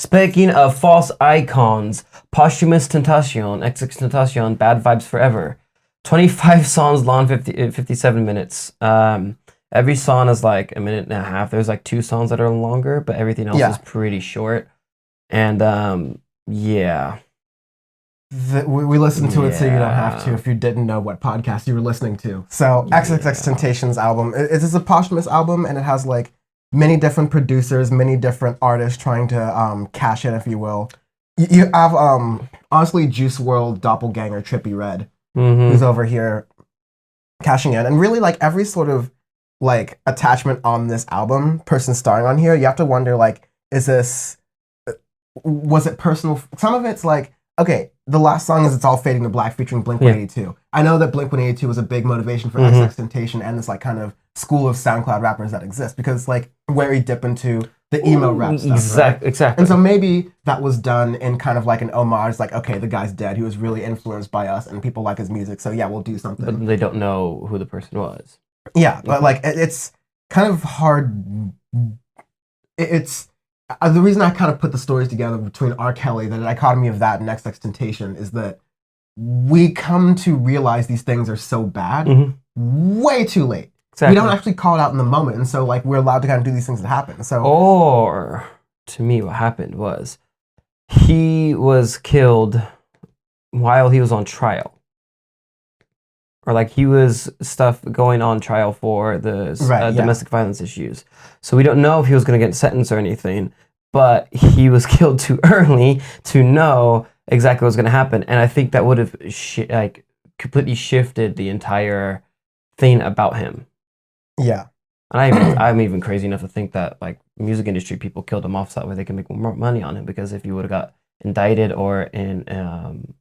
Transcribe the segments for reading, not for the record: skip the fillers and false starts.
Speaking of false icons, posthumous Tentacion, XXXTentacion, Bad Vibes Forever. 25 songs long, 57 minutes. Every song is like a minute and a half. There's like 2 songs that are longer, but everything else is pretty short. And yeah. We listened to it so you don't have to if you didn't know what podcast you were listening to. So XXXTentacion's album, it is a posthumous album, and it has like many different producers, many different artists trying to cash in, if you will. You have honestly Juice WRLD doppelganger Trippie Redd, who's over here cashing in, and really like every sort of like attachment on this album, person starring on here, you have to wonder like, was it personal? Some of it's like, okay, the last song is It's All Fading to Black featuring Blink-182. I know that Blink-182 was a big motivation for XXXTentacion and this like kind of school of SoundCloud rappers that exists, because it's like where he dip into the emo rap stuff, right? Exactly. And so maybe that was done in kind of like an homage, like, okay, the guy's dead, he was really influenced by us and people like his music, so yeah, we'll do something. But they don't know who the person was. Yeah, but like it's kind of hard. It's the reason I kind of put the stories together between R. Kelly, the dichotomy of that and XXXTentacion, is that we come to realize these things are so bad way too late. Exactly. We don't actually call it out in the moment, and so like we're allowed to kind of do these things that happen. So, or to me, what happened was he was killed while he was on trial. Or like he was going on trial for the domestic violence issues. So we don't know if he was going to get sentenced or anything, but he was killed too early to know exactly what was going to happen. And I think that would have completely shifted the entire thing about him. Yeah. And I'm even crazy enough to think that like music industry people killed him off so that way they can make more money on him, because if you would have got indicted or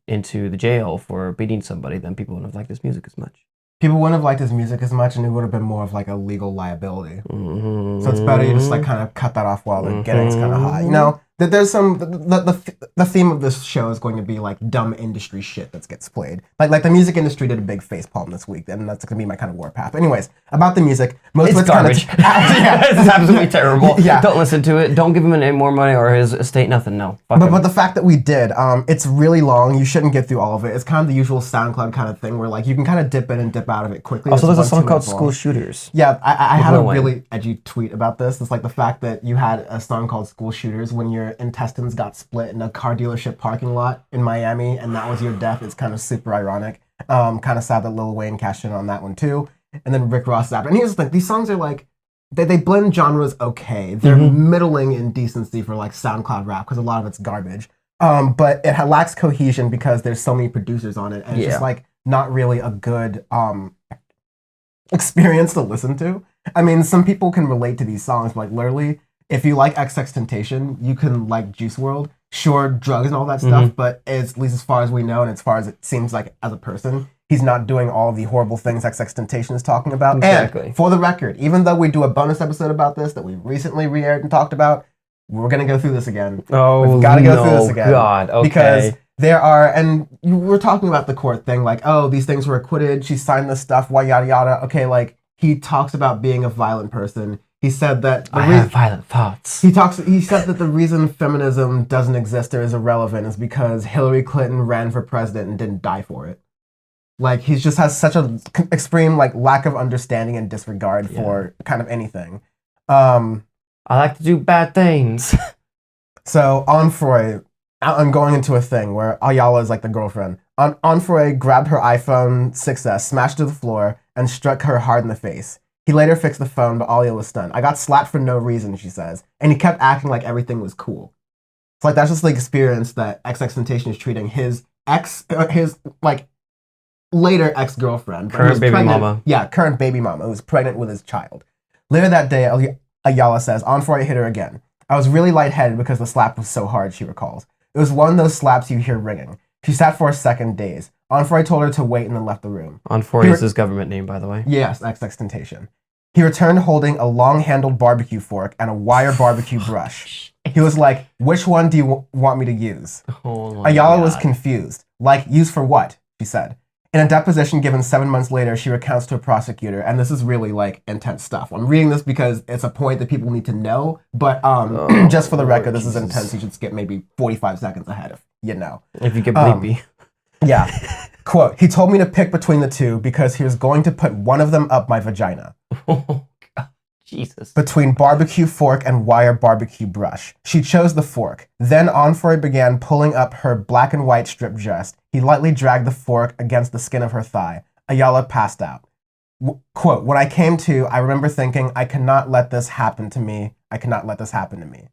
into the jail for beating somebody, then people wouldn't have liked his music as much. People wouldn't have liked his music as much, and it would have been more of like a legal liability. So it's better you just like kind of cut that off while the getting's kind of high. You know, that there's the theme of this show is going to be like dumb industry shit that gets played. Like the music industry did a big facepalm this week, and that's going to be my kind of warpath. Anyways, about the music, most of it's garbage. It's absolutely terrible. Yeah. Don't listen to it. Don't give him any more money or his estate. Nothing. No. But the fact that we did, it's really long. You shouldn't get through all of it. It's kind of the usual SoundCloud kind of thing where like you can kind of dip in and dip out of it quickly. Also, there's a song called School Shooters. Yeah, I had a really edgy tweet about this. It's like the fact that you had a song called School Shooters when your intestines got split in a car dealership parking lot in Miami, and that was your death. It's kind of super ironic. Kind of sad that Lil Wayne cashed in on that one too. And then Rick Ross after. And here's the thing, these songs are like, they blend genres okay. They're middling in decency for like SoundCloud rap, because a lot of it's garbage. But it lacks cohesion because there's so many producers on it, and it's just like not really a good experience to listen to. I mean, some people can relate to these songs, but like literally, if you like XXXTentacion, you can like Juice WRLD. Sure, drugs and all that stuff, but at least as far as we know, and as far as it seems like as a person, he's not doing all the horrible things XXXTentacion is talking about. Exactly. And for the record, even though we do a bonus episode about this that we recently re-aired and talked about, we're going to go through this again. Oh, we've got to go through this again. God, okay. Because there are, and we're talking about the court thing, like, oh, these things were acquitted, she signed this stuff, why yada yada. Okay, like, he talks about being a violent person. He said that I have violent thoughts. He said that the reason feminism doesn't exist or is irrelevant is because Hillary Clinton ran for president and didn't die for it. Like, he just has such a extreme like lack of understanding and disregard for kind of anything. I like to do bad things. So Onfroy, I'm going into a thing where Ayala is like the girlfriend. Onfroy grabbed her iPhone 6S, smashed it to the floor, and struck her hard in the face. He later fixed the phone, but Alia was stunned. I got slapped for no reason, she says. And he kept acting like everything was cool. It's like, that's just the experience that XXXTentacion is treating his like, later ex-girlfriend. Current baby mama. Yeah, current baby mama, who was pregnant with his child. Later that day, Ayala says, Onfroy hit her again. I was really lightheaded because the slap was so hard, she recalls. It was one of those slaps you hear ringing. She sat for a second, dazed. Onfroy told her to wait and then left the room. Onfroy is his government name, by the way. Yes, XXXTentacion. He returned holding a long-handled barbecue fork and a wire barbecue brush. He was like, which one do you want me to use? Oh Ayala was confused. Like, use for what? She said. In a deposition given 7 months later, she recounts to a prosecutor, and this is really like intense stuff. I'm reading this because it's a point that people need to know, but just for the record, this is intense. You should skip maybe 45 seconds ahead if you know. If you get bleepy. Yeah. Quote, he told me to pick between the two because he was going to put one of them up my vagina. Oh, God. Jesus. Between barbecue fork and wire barbecue brush. She chose the fork. Then Onfroy began pulling up her black and white strip dress. He lightly dragged the fork against the skin of her thigh. Ayala passed out. Quote, when I came to, I remember thinking, I cannot let this happen to me. I cannot let this happen to me.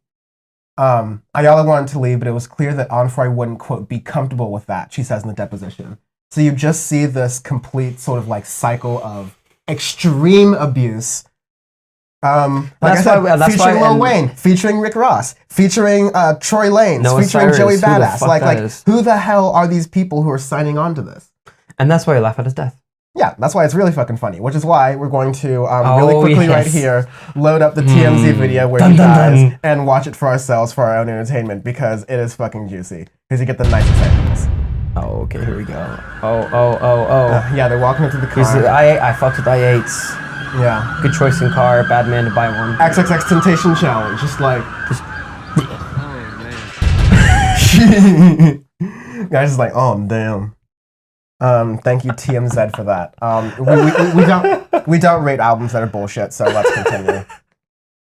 Ayala wanted to leave, but it was clear that Onfroy wouldn't, quote, be comfortable with that, she says in the deposition. So you just see this complete sort of like cycle of extreme abuse. Like I said, featuring Lil Wayne, featuring Rick Ross, featuring Troy Lanez, featuring Cyrus, Joey Badass. Is. Who the hell are these people who are signing on to this? And that's why you laugh at his death. Yeah, that's why it's really fucking funny, which is why we're going to really quickly right here load up the TMZ video where he dies and watch it for ourselves for our own entertainment because it is fucking juicy. Because you get the nicest endings. Oh, okay, here we go. Oh. Yeah, they're walking into the car. I fucked with I8s. Yeah. Good choice in car, bad man to buy one. XXXTentacion challenge, just like... Guys is like, oh, damn. Thank you TMZ for that. We don't rate albums that are bullshit, so let's continue.